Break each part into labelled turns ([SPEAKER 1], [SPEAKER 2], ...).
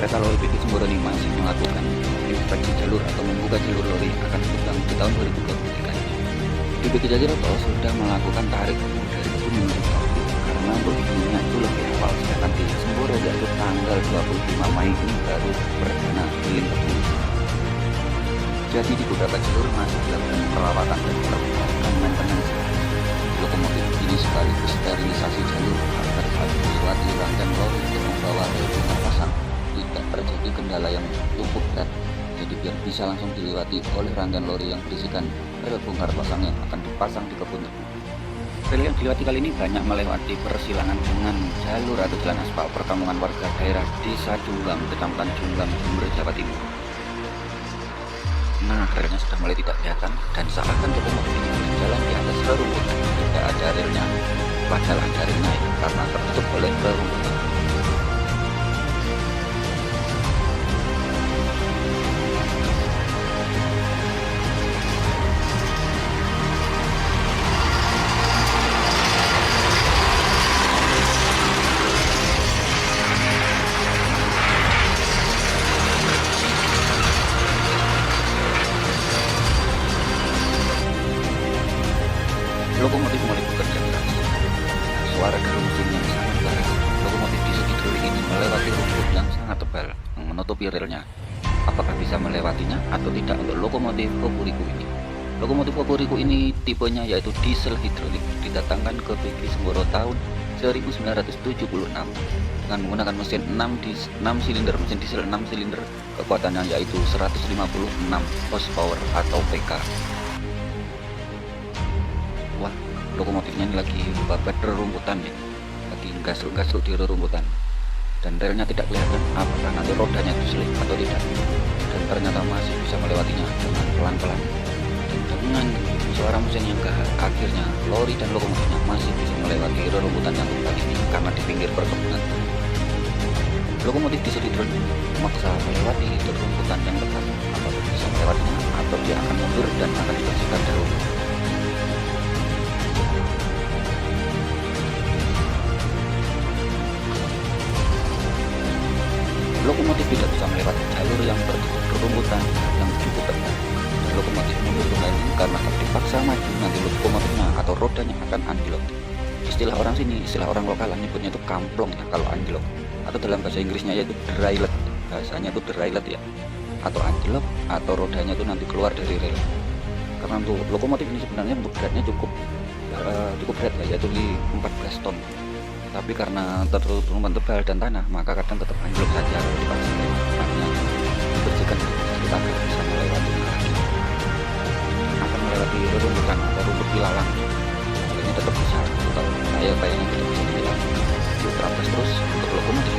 [SPEAKER 1] PT Lori PT Semboro ini masih melakukan inspeksi jalur atau membuka jalur lori yang akan diterbang di tahun 2023 ini. Di PT Jajiroto sudah melakukan tarik dari Kebun menuju Pati karena untuk izinnya itu lebih awal, sedangkan di Semboro yaitu tanggal 25 Mei ini baru perdana keliling kebun. Jadi di beberapa jalur masih dilakukan perawatan dan perbaikan maintenance. Lokomotif ini sekaligus sterilisasi jalur agar saat melewati rangkaian lori untuk membawa rel bongkar pasang tidak terjadi kendala yang cukup berat. Jadi biar bisa langsung dilewati oleh rangkaian lori yang berisikan rel bongkar pasang yang akan dipasang di kebun tebu. Rel yang dilewati kali ini banyak melewati persilangan dengan jalur atau jalan aspal perkampungan warga daerah Desa Junggang, Kecamatan Junggang, Jember, Jawa Timur. Nah, relnya sudah mulai tidak kelihatan dan seakan lokomotif ini berjalan di atas rerumputan. Tidak ada relnya, padahal ada relnya ya, karena tertutup oleh rerumputan. Lokomotif mulai bekerja keras. Suara deru mesin yang sangat keras. Lokomotif diesel hidrolik ini melewati rumput yang sangat tebal yang menutupi relnya. Apakah bisa melewatinya atau tidak untuk lokomotif Hokuriku ini? Lokomotif Hokuriku ini tipenya yaitu diesel hidrolik, didatangkan ke PT Semboro tahun 1976 dengan menggunakan mesin 6 silinder, mesin diesel 6 silinder, kekuatannya yaitu 156 horsepower atau PK. Wah, lokomotifnya ini lagi babat rerumputan nih, lagi gasruk-gasruk di rerumputan, dan relnya tidak kelihatan apakah nanti rodanya itu selip atau tidak, dan ternyata masih bisa melewatinya dengan pelan-pelan. Dan dengan suara mesin yang gahar, akhirnya lori dan lokomotifnya masih bisa melewati rerumputan yang tebal ini karena di pinggir perkebunan. Lokomotif diesel hidrolik memaksa melewati rerumputan yang tebal. Apakah bisa melewatinya atau dia akan mundur dan akan dibersihkan dahulu? Lokomotif tidak bisa melewati jalur yang bertutup rerumputan yang cukup tebal. Lokomotif mundur kembali karena dipaksa maju, nanti lokomotifnya atau rodanya akan anjlok. Istilah orang sini, istilah orang lokal nyebutnya itu kamplong ya kalau anjlok, atau dalam bahasa Inggrisnya yaitu deraillet, bahasanya itu deraillet ya, atau anjlok atau rodanya itu nanti keluar dari rel. Karena untuk lokomotif ini sebenarnya untuk beratnya cukup berat ya, yaitu di 14 ton. Tapi karena tertutup rerumputan tebal dan tanah, maka kadang tetap anjlok saja kalau dipaksa. Artinya dibersihkan sedikit agar bisa melewati lagi. Akan melewati rerumputan atau rumput ilalang. Ini tetap bisa, kalau saya kayaknya tetap bisa dilewati. Diterapkan terus untuk lokomotif.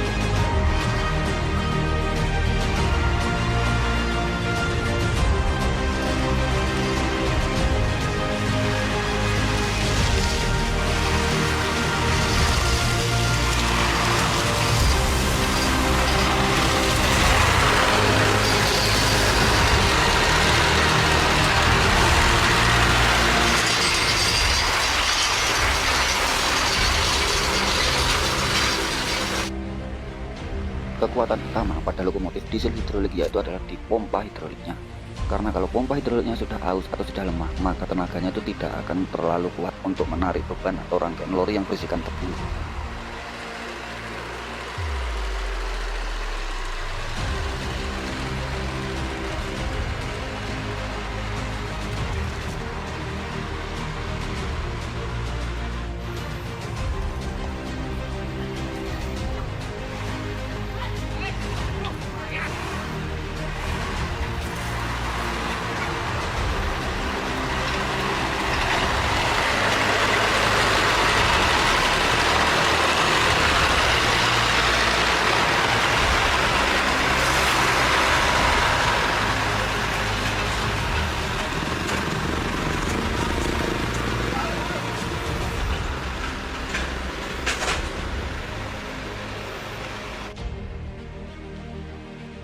[SPEAKER 1] Kekuatan utama pada lokomotif diesel hidrolik yaitu adalah di pompa hidroliknya. Karena kalau pompa hidroliknya sudah aus atau sudah lemah, maka tenaganya itu tidak akan terlalu kuat untuk menarik beban atau rangkaian lori yang berisikan tebu.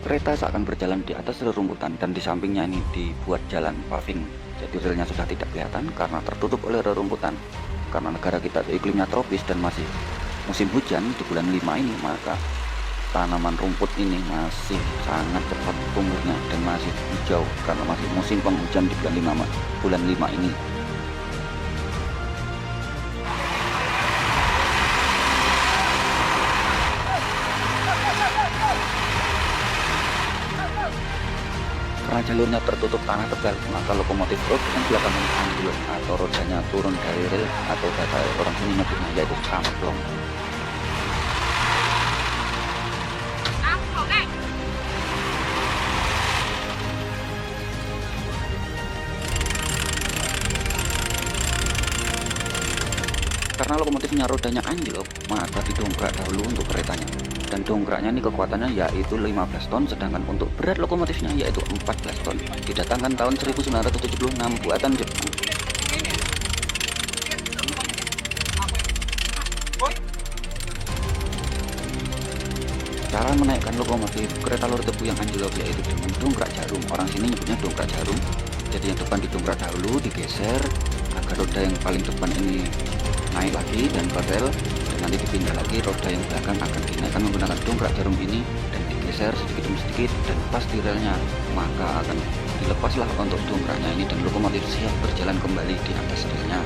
[SPEAKER 1] Kereta seakan berjalan di atas rerumputan dan di sampingnya ini dibuat jalan paving. Jadi relnya sudah tidak kelihatan karena tertutup oleh rerumputan. Karena negara kita iklimnya tropis dan masih musim hujan di bulan 5 ini, maka tanaman rumput ini masih sangat cepat tumbuhnya dan masih hijau karena masih musim penghujan di bulan 5 ini. Karena jalurnya tertutup tanah tebal, maka lokomotif road yang belakang ini anjlok atau rodanya turun dari rel atau kata orang sini nyebutnya yaitu camplong. Karena lokomotifnya rodanya anjlok, maka didongkrak dahulu untuk keretanya. Dan dongkraknya ini kekuatannya yaitu 15 ton, sedangkan untuk berat lokomotifnya yaitu 14 ton. Didatangkan tahun 1976 buatan Jepang. Cara menaikkan lokomotif kereta lor tebu yang anjlok yaitu dengan dongkrak jarum. Orang sini nyebutnya dongkrak jarum. Jadi yang depan didongkrak dahulu, digeser agar roda yang paling depan ini naik lagi dan ke rel, dan nanti dipindah lagi roda yang belakang akan dinaikkan menggunakan dongkrak jarum ini dan digeser sedikit demi sedikit dan pas di relnya, maka akan dilepaslah untuk dongkraknya ini dan lokomotif siap berjalan kembali di atas relnya.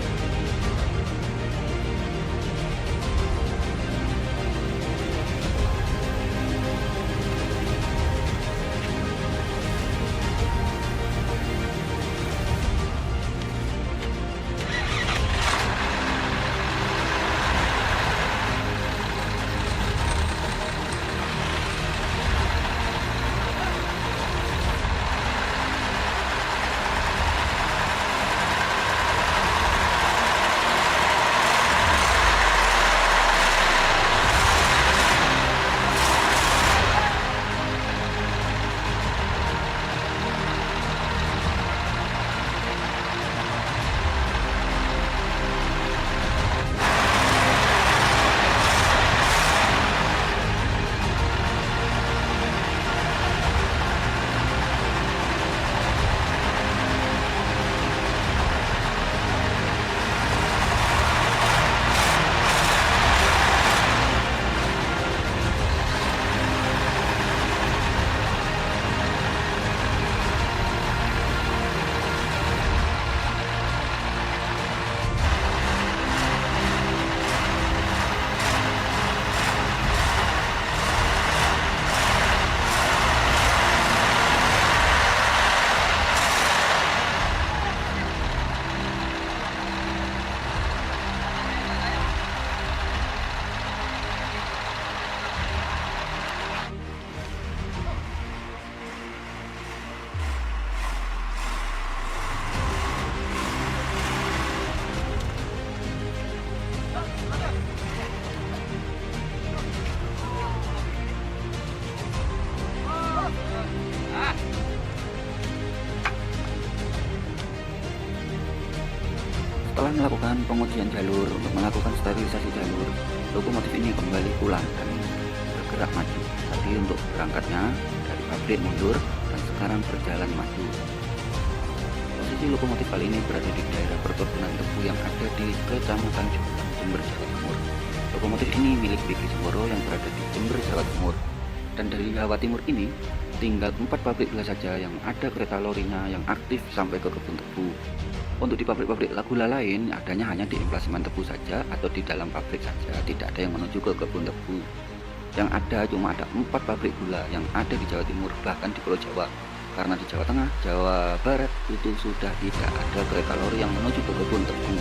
[SPEAKER 1] Setelah melakukan pengujian jalur untuk melakukan sterilisasi jalur, lokomotif ini kembali pulang dan bergerak maju. Tadi untuk berangkatnya dari pabrik mundur dan sekarang berjalan maju. Posisi lokomotif kali ini berada di daerah perkebunan tebu yang ada di Kecamatan Jember, Jawa Timur. Lokomotif ini milik BG Semboro yang berada di Jember, Jawa Timur. Dan dari Jawa Timur ini tinggal 4 pabrik gula saja yang ada kereta lorinya yang aktif sampai ke kebun tebu. Untuk di pabrik-pabrik gula lain adanya hanya di emplasimen tebu saja atau di dalam pabrik saja, tidak ada yang menuju ke kebun tebu. Yang ada cuma ada 4 pabrik gula yang ada di Jawa Timur, bahkan di Pulau Jawa. Karena di Jawa Tengah, Jawa Barat itu sudah tidak ada kereta lori yang menuju ke kebun tebu.